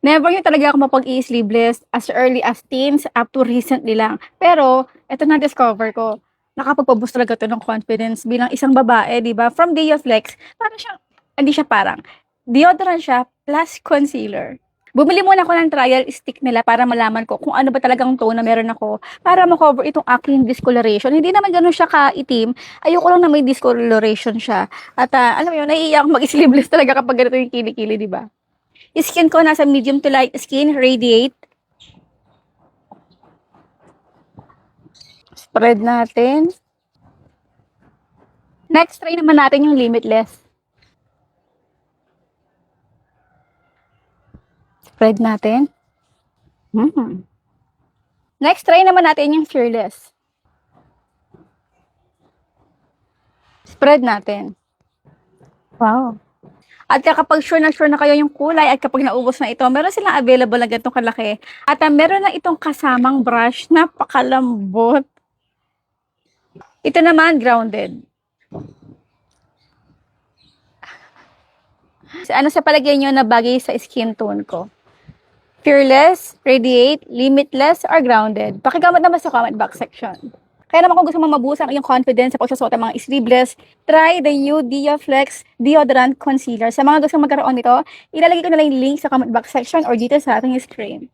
Never yun talaga ako mapag-i-sleeveless as early as teens up to recently lang. Pero eto na-discover ko, nakapagpa-boost talaga 'to ng confidence bilang isang babae, 'di ba? From Day of Flex, parang siyang hindi siya parang, deodorant siya plus concealer. Bumili muna ako ng trial stick nila para malaman ko kung ano ba talagang tone na meron ako para ma-cover itong aking discoloration. Hindi naman gano'n siya kaitim, ayoko lang na may discoloration siya. At, alam mo yun, naiiyak akong mag-sleeveless talaga kapag ganito yung kilikili, 'di ba? Skin ko nasa medium to light skin, radiate. Spread natin. Next, try naman natin yung limitless. Spread natin. Next, try naman natin yung fearless. Spread natin. Wow. At kapag sure na kayo yung kulay at kapag naubos na ito, meron silang available na ganitong kalaki. At meron na itong kasamang brush, napakalambot. Ito naman, grounded. Ano sa palagay nyo na bagay sa skin tone ko? Fearless, radiate, limitless, or grounded? Pakigamit naman sa comment box section. Kaya naman kung gusto mo mabuhos ang iyong confidence sa pagsusot ng mga sleeveless, try the new Diaflex Deodorant Concealer. Sa mga gusto magkaroon nito, ilalagay ko na lang yung link sa comment box section or dito sa ating screen.